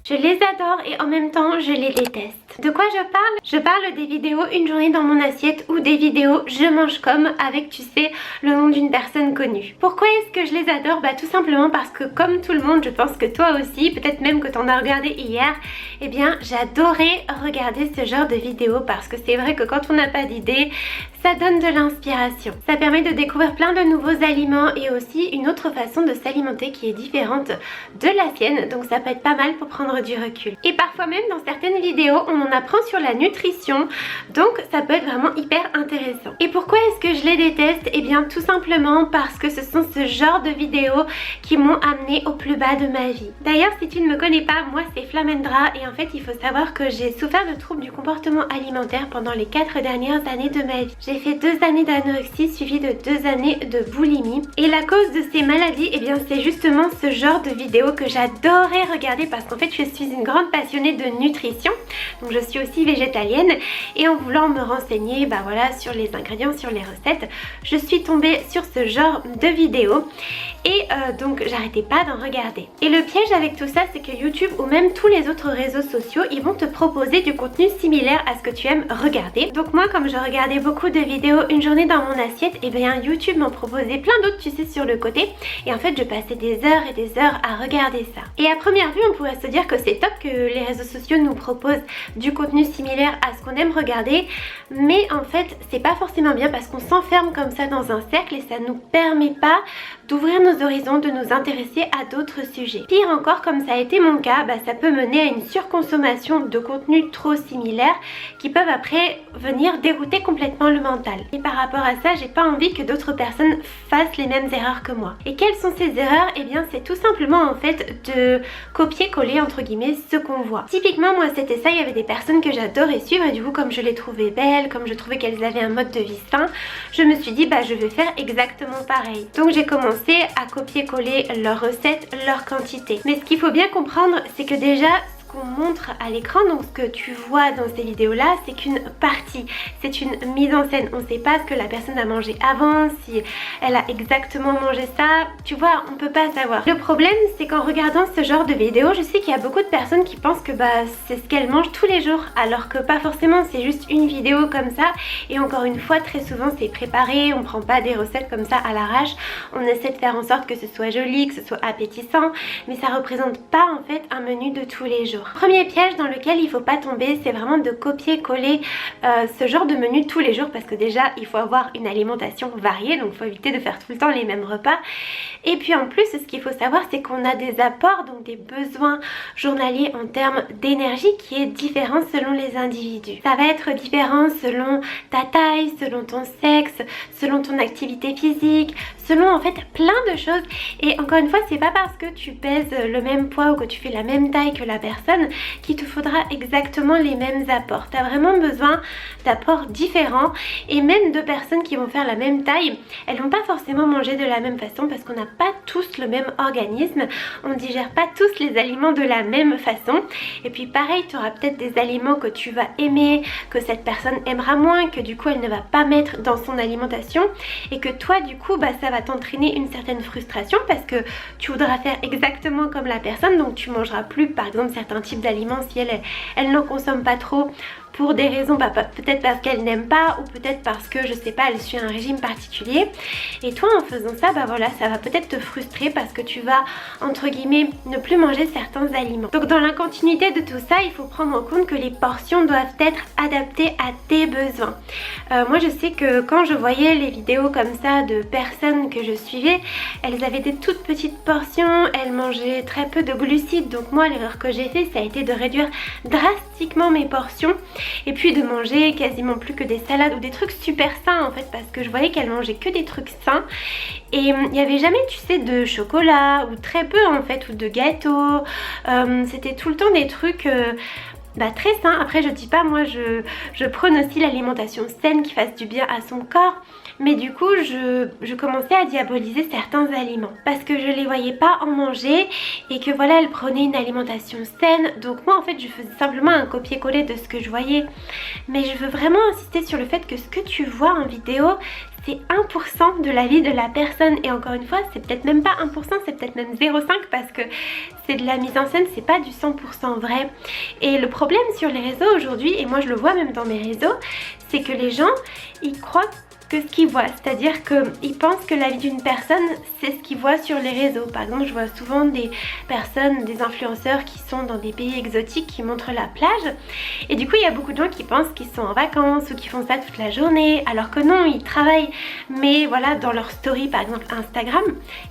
Je les adore et en même temps je les déteste. De quoi je parle? Je parle des vidéos une journée dans mon assiette ou des vidéos je mange comme avec, tu sais, le nom d'une personne connue. Pourquoi est-ce que je les adore? Bah tout simplement parce que comme tout le monde, je pense que toi aussi, peut-être même que t'en as regardé hier, eh bien j'adorais regarder ce genre de vidéos parce que c'est vrai que quand on n'a pas d'idée, ça donne de l'inspiration. Ça permet de découvrir plein de nouveaux aliments et aussi une autre façon de s'alimenter qui est différente de la sienne. Donc ça peut être pas mal pour prendre du recul. Et parfois même dans certaines vidéos, on en apprend sur la nutrition. Donc ça peut être vraiment hyper intéressant. Et pourquoi est-ce que je les déteste? Eh bien tout simplement parce que ce sont ce genre de vidéos qui m'ont amené au plus bas de ma vie. D'ailleurs si tu ne me connais pas, moi c'est Flamendra et en fait il faut savoir que j'ai souffert de troubles du comportement alimentaire pendant les 4 dernières années de ma vie. J'ai fait 2 années d'anorexie suivies de 2 années de boulimie et la cause de ces maladies, eh bien c'est justement ce genre de vidéos que j'adorais regarder parce qu'en fait je suis une grande passionnée de nutrition, donc je suis aussi végétalienne et en voulant me renseigner bah voilà, sur les ingrédients, sur les recettes, je suis tombée sur ce genre de vidéos et donc j'arrêtais pas d'en regarder. Et le piège avec tout ça, c'est que YouTube ou même tous les autres réseaux sociaux, ils vont te proposer du contenu similaire à ce que tu aimes regarder. Donc moi comme je regardais beaucoup de vidéos une journée dans mon assiette, et bien YouTube m'en proposait plein d'autres tu sais sur le côté et en fait je passais des heures et des heures à regarder ça. Et à première vue on pourrait se dire que c'est top que les réseaux sociaux nous proposent du contenu similaire à ce qu'on aime regarder, mais en fait c'est pas forcément bien parce qu'on s'enferme comme ça dans un cercle et ça nous permet pas d'ouvrir nos horizons, de nous intéresser à d'autres sujets. Pire encore, comme ça a été mon cas, bah, ça peut mener à une surconsommation de contenus trop similaires qui peuvent après venir dérouter complètement le mental. Et par rapport à ça, j'ai pas envie que d'autres personnes fassent les mêmes erreurs que moi. Et quelles sont ces erreurs? Eh bien c'est tout simplement en fait de copier-coller entre guillemets ce qu'on voit. Typiquement moi c'était ça, il y avait des personnes que j'adorais suivre et du coup comme je les trouvais belles, comme je trouvais qu'elles avaient un mode de vie sain, je me suis dit bah je vais faire exactement pareil. Donc j'ai commencé à copier-coller leurs recettes, leurs quantités. Mais ce qu'il faut bien comprendre, c'est que déjà qu'on montre à l'écran, donc ce que tu vois dans ces vidéos là, c'est qu'une partie, c'est une mise en scène. On ne sait pas ce que la personne a mangé avant, si elle a exactement mangé ça, tu vois, on peut pas savoir. Le problème c'est qu'en regardant ce genre de vidéos, je sais qu'il y a beaucoup de personnes qui pensent que bah c'est ce qu'elles mangent tous les jours, alors que pas forcément, c'est juste une vidéo comme ça et encore une fois très souvent c'est préparé, on prend pas des recettes comme ça à l'arrache, on essaie de faire en sorte que ce soit joli, que ce soit appétissant, mais ça représente pas en fait un menu de tous les jours. Premier piège dans lequel il faut pas tomber, c'est vraiment de copier-coller ce genre de menu tous les jours parce que déjà il faut avoir une alimentation variée, donc il faut éviter de faire tout le temps les mêmes repas. Et puis en plus ce qu'il faut savoir c'est qu'on a des apports, donc des besoins journaliers en termes d'énergie qui est différent selon les individus. Ça va être différent selon ta taille, selon ton sexe, selon ton activité physique, selon en fait plein de choses. Et encore une fois c'est pas parce que tu pèses le même poids ou que tu fais la même taille que la personne qu'il te faudra exactement les mêmes apports. Tu as vraiment besoin d'apports différents et même deux personnes qui vont faire la même taille, elles vont pas forcément manger de la même façon parce qu'on n'a pas tous le même organisme, on digère pas tous les aliments de la même façon. Et puis pareil, tu auras peut-être des aliments que tu vas aimer, que cette personne aimera moins, que du coup elle ne va pas mettre dans son alimentation et que toi du coup bah ça va t'entraîner une certaine frustration parce que tu voudras faire exactement comme la personne, donc tu mangeras plus par exemple certains types d'aliments si elle n'en consomme pas trop pour des raisons, bah, peut-être parce qu'elle n'aime pas ou peut-être parce que je sais pas, elle suit un régime particulier. Et toi en faisant ça, bah voilà, ça va peut-être te frustrer parce que tu vas entre guillemets ne plus manger certains aliments. Donc dans la continuité de tout ça, il faut prendre en compte que les portions doivent être adaptées à tes besoins. Moi je sais que quand je voyais les vidéos comme ça de personnes que je suivais, elles avaient des toutes petites portions, elles mangeaient très peu de glucides. Donc moi l'erreur que j'ai fait, ça a été de réduire drastiquement mes portions et puis de manger quasiment plus que des salades ou des trucs super sains en fait parce que je voyais qu'elle mangeait que des trucs sains et il n'y avait jamais tu sais de chocolat ou très peu en fait ou de gâteaux, c'était tout le temps des trucs bah, très sains. Après je dis pas, moi je prône aussi l'alimentation saine qui fasse du bien à son corps, mais du coup je commençais à diaboliser certains aliments parce que je les voyais pas en manger et que voilà, elle prenait une alimentation saine. Donc moi en fait je faisais simplement un copier-coller de ce que je voyais, mais je veux vraiment insister sur le fait que ce que tu vois en vidéo, c'est 1% de la vie de la personne. Et encore une fois, c'est peut-être même pas 1%, c'est peut-être même 0,5 parce que c'est de la mise en scène, c'est pas du 100% vrai. Et le problème sur les réseaux aujourd'hui, et moi je le vois même dans mes réseaux, c'est que les gens, ils croient que ce qu'ils voient, c'est-à-dire qu'ils pensent que la vie d'une personne, c'est ce qu'ils voient sur les réseaux. Par exemple, je vois souvent des personnes, des influenceurs qui sont dans des pays exotiques, qui montrent la plage, et du coup il y a beaucoup de gens qui pensent qu'ils sont en vacances ou qui font ça toute la journée, alors que non, ils travaillent. Mais voilà, dans leur story par exemple Instagram,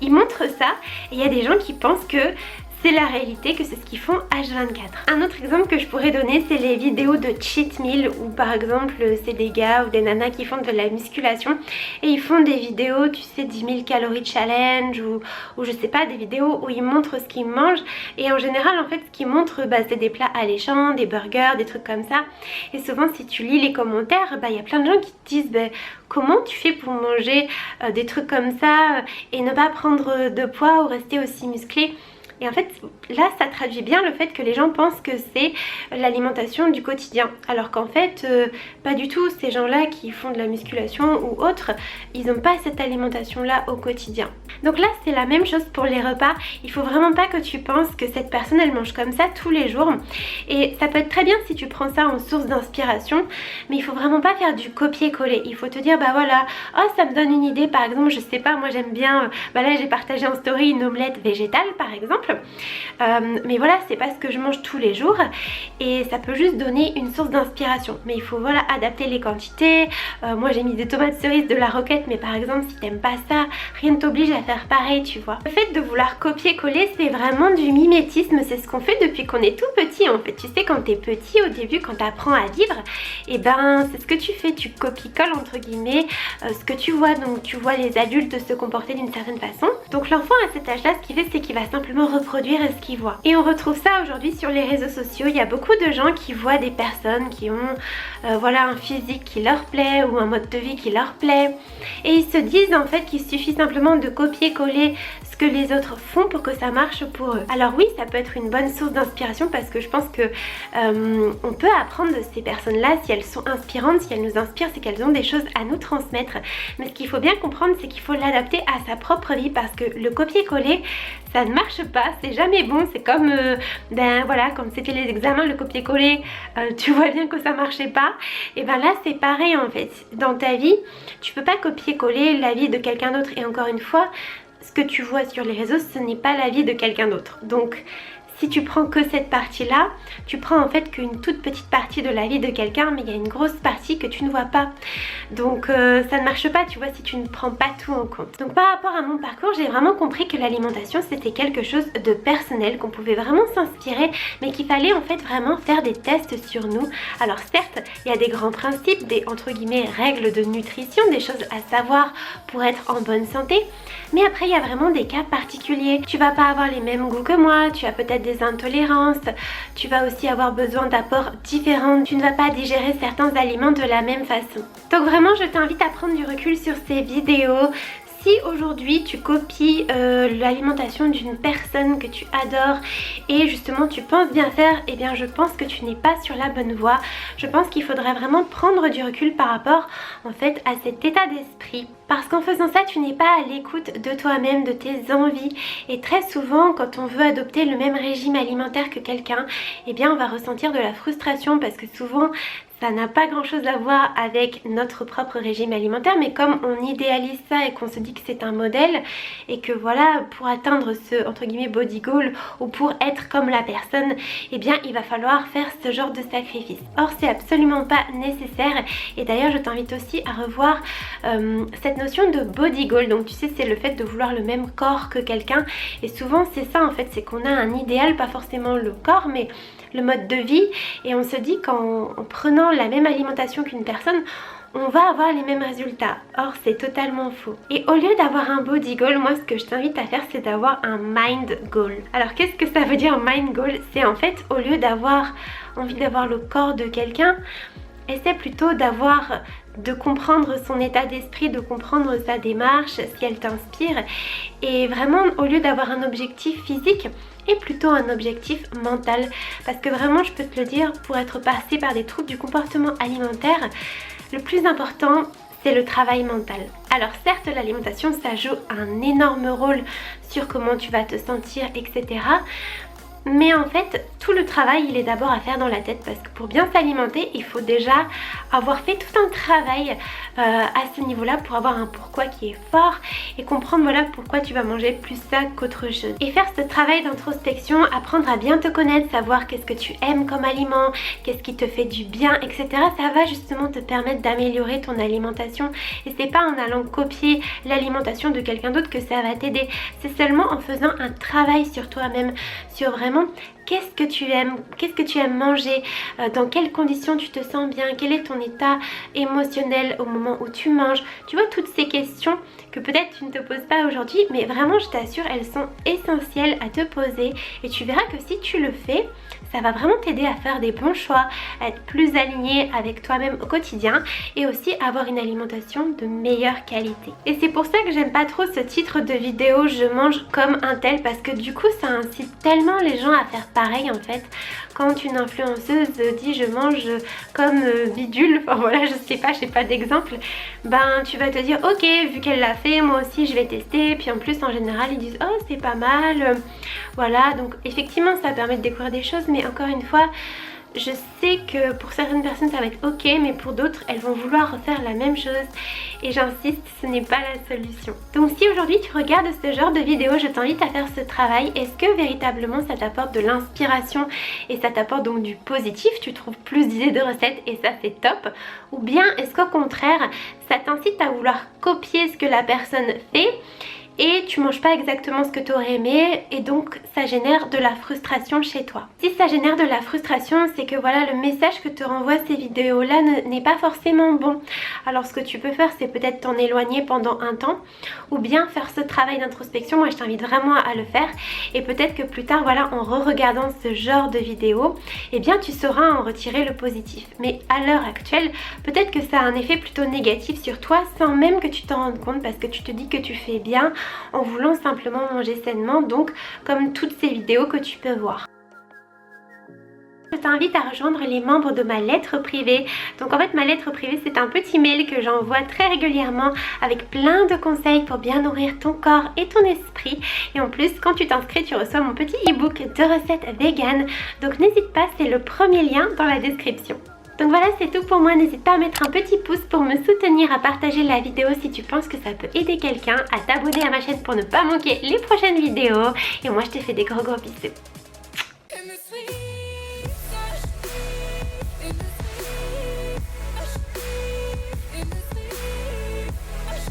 ils montrent ça, et il y a des gens qui pensent que c'est la réalité, que c'est ce qu'ils font H24. Un autre exemple que je pourrais donner, c'est les vidéos de cheat meal où par exemple c'est des gars ou des nanas qui font de la musculation et ils font des vidéos, tu sais, 10 000 calories challenge ou je sais pas, des vidéos où ils montrent ce qu'ils mangent, et en général en fait ce qu'ils montrent c'est des plats alléchants, des burgers, des trucs comme ça, et souvent si tu lis les commentaires, il y a plein de gens qui te disent comment tu fais pour manger des trucs comme ça et ne pas prendre de poids ou rester aussi musclé. Et en fait, là, ça traduit bien le fait que les gens pensent que c'est l'alimentation du quotidien. Alors qu'en fait, pas du tout. Ces gens-là qui font de la musculation ou autre, ils n'ont pas cette alimentation-là au quotidien. Donc là, c'est la même chose pour les repas. Il faut vraiment pas que tu penses que cette personne, elle mange comme ça tous les jours. Et ça peut être très bien si tu prends ça en source d'inspiration, mais il faut vraiment pas faire du copier-coller. Il faut te dire, voilà, oh, ça me donne une idée. Par exemple, je sais pas, moi j'aime bien, là j'ai partagé en story une omelette végétale, par exemple. Mais voilà, c'est pas ce que je mange tous les jours et ça peut juste donner une source d'inspiration, mais il faut voilà adapter les quantités. Moi j'ai mis des tomates cerises, de la roquette, mais par exemple si t'aimes pas ça, rien ne t'oblige à faire pareil, tu vois. Le fait de vouloir copier-coller, c'est vraiment du mimétisme, c'est ce qu'on fait depuis qu'on est tout petit en fait. Tu sais, quand t'es petit au début, quand t'apprends à vivre, et c'est ce que tu fais, tu copies-colles entre guillemets ce que tu vois. Donc tu vois les adultes se comporter d'une certaine façon, donc l'enfant à cet âge là, ce qu'il fait, c'est qu'il va simplement reproduire ce qu'ils voient. Et on retrouve ça aujourd'hui sur les réseaux sociaux. Il y a beaucoup de gens qui voient des personnes qui ont voilà, un physique qui leur plaît ou un mode de vie qui leur plaît, et ils se disent en fait qu'il suffit simplement de copier-coller ce que les autres font pour que ça marche pour eux. Alors oui, ça peut être une bonne source d'inspiration parce que je pense que on peut apprendre de ces personnes-là. Si elles sont inspirantes, si elles nous inspirent, c'est qu'elles ont des choses à nous transmettre. Mais ce qu'il faut bien comprendre, c'est qu'il faut l'adapter à sa propre vie, parce que le copier-coller, ça ne marche pas, c'est jamais bon. C'est comme, voilà, comme c'était les examens, le copier-coller, tu vois bien que ça marchait pas. Et là c'est pareil en fait. Dans ta vie, tu peux pas copier-coller la vie de quelqu'un d'autre. Et encore une fois, ce que tu vois sur les réseaux, ce n'est pas la vie de quelqu'un d'autre. Donc si tu prends que cette partie-là, tu prends en fait qu'une toute petite partie de la vie de quelqu'un, mais il y a une grosse partie que tu ne vois pas. Donc ça ne marche pas, tu vois, si tu ne prends pas tout en compte. Donc par rapport à mon parcours, j'ai vraiment compris que l'alimentation, c'était quelque chose de personnel, qu'on pouvait vraiment s'inspirer, mais qu'il fallait en fait vraiment faire des tests sur nous. Alors certes, il y a des grands principes, des entre guillemets règles de nutrition, des choses à savoir pour être en bonne santé, mais après il y a vraiment des cas particuliers. Tu vas pas avoir les mêmes goûts que moi, tu as peut-être des intolérances, tu vas aussi avoir besoin d'apports différents, tu ne vas pas digérer certains aliments de la même façon. Donc vraiment, je t'invite à prendre du recul sur ces vidéos. Si aujourd'hui tu copies l'alimentation d'une personne que tu adores et justement tu penses bien faire, eh bien je pense que tu n'es pas sur la bonne voie. Je pense qu'il faudrait vraiment prendre du recul par rapport en fait à cet état d'esprit. Parce qu'en faisant ça, tu n'es pas à l'écoute de toi-même, de tes envies. Et très souvent, quand on veut adopter le même régime alimentaire que quelqu'un, eh bien on va ressentir de la frustration parce que souvent ça n'a pas grand chose à voir avec notre propre régime alimentaire, mais comme on idéalise ça et qu'on se dit que c'est un modèle et que voilà, pour atteindre ce entre guillemets body goal ou pour être comme la personne, eh bien il va falloir faire ce genre de sacrifice. Or c'est absolument pas nécessaire, et d'ailleurs je t'invite aussi à revoir cette notion de body goal. Donc tu sais, c'est le fait de vouloir le même corps que quelqu'un, et souvent c'est ça en fait, c'est qu'on a un idéal, pas forcément le corps mais le mode de vie, et on se dit qu'en prenant la même alimentation qu'une personne, on va avoir les mêmes résultats. Or c'est totalement faux. Et au lieu d'avoir un body goal, moi ce que je t'invite à faire, c'est d'avoir un mind goal. Alors qu'est-ce que ça veut dire mind goal? C'est en fait, au lieu d'avoir envie d'avoir le corps de quelqu'un, essaie plutôt de comprendre son état d'esprit, de comprendre sa démarche, si elle t'inspire, et vraiment au lieu d'avoir un objectif physique, et plutôt un objectif mental. Parce que vraiment, je peux te le dire, pour être passé par des troubles du comportement alimentaire, le plus important, c'est le travail mental. Alors certes, l'alimentation, ça joue un énorme rôle sur comment tu vas te sentir, etc. Mais en fait, tout le travail, il est d'abord à faire dans la tête parce que pour bien s'alimenter, il faut déjà avoir fait tout un travail à ce niveau-là pour avoir un pourquoi qui est fort et comprendre voilà pourquoi tu vas manger plus ça qu'autre chose. Et faire ce travail d'introspection, apprendre à bien te connaître, savoir qu'est-ce que tu aimes comme aliment, qu'est-ce qui te fait du bien, etc. Ça va justement te permettre d'améliorer ton alimentation. Et c'est pas en allant copier l'alimentation de quelqu'un d'autre que ça va t'aider. C'est seulement en faisant un travail sur toi-même, sur vraiment qu'est-ce que tu aimes manger, dans quelles conditions tu te sens bien, quel est ton état émotionnel au moment où tu manges. Tu vois, toutes ces questions que peut-être tu ne te poses pas aujourd'hui, mais vraiment je t'assure, elles sont essentielles à te poser et tu verras que si tu le fais, ça va vraiment t'aider à faire des bons choix, à être plus aligné avec toi-même au quotidien et aussi avoir une alimentation de meilleure qualité. Et c'est pour ça que j'aime pas trop ce titre de vidéo je mange comme un tel, parce que du coup ça incite tellement les gens à faire pareil en fait. Quand une influenceuse dit je mange comme bidule, enfin voilà, j'ai pas d'exemple, ben tu vas te dire ok, vu qu'elle l'a fait, moi aussi je vais tester. Puis en plus en général ils disent oh c'est pas mal, voilà. Donc effectivement ça permet de découvrir des choses, mais encore une fois, je sais que pour certaines personnes ça va être ok, mais pour d'autres elles vont vouloir refaire la même chose et j'insiste, ce n'est pas la solution. Donc si aujourd'hui tu regardes ce genre de vidéo, je t'invite à faire ce travail. Est-ce que véritablement ça t'apporte de l'inspiration et ça t'apporte donc du positif, tu trouves plus d'idées de recettes et ça c'est top, ou bien est-ce qu'au contraire ça t'incite à vouloir copier ce que la personne fait et tu manges pas exactement ce que tu aurais aimé et donc ça génère de la frustration chez toi. Si ça génère de la frustration, c'est que voilà, le message que te renvoient ces vidéos là n'est pas forcément bon. Alors ce que tu peux faire, c'est peut-être t'en éloigner pendant un temps ou bien faire ce travail d'introspection. Moi je t'invite vraiment à le faire et peut-être que plus tard, voilà, en re-regardant ce genre de vidéos, eh bien tu sauras en retirer le positif. Mais à l'heure actuelle, peut-être que ça a un effet plutôt négatif sur toi sans même que tu t'en rendes compte, parce que tu te dis que tu fais bien en voulant simplement manger sainement, donc comme toutes ces vidéos que tu peux voir. Je t'invite à rejoindre les membres de ma lettre privée. Donc en fait ma lettre privée, c'est un petit mail que j'envoie très régulièrement avec plein de conseils pour bien nourrir ton corps et ton esprit. Et en plus quand tu t'inscris, tu reçois mon petit e-book de recettes vegan. Donc n'hésite pas, c'est le premier lien dans la description. Donc voilà, c'est tout pour moi. N'hésite pas à mettre un petit pouce pour me soutenir, à partager la vidéo si tu penses que ça peut aider quelqu'un, à t'abonner à ma chaîne pour ne pas manquer les prochaines vidéos. Et moi je te fais des gros bisous.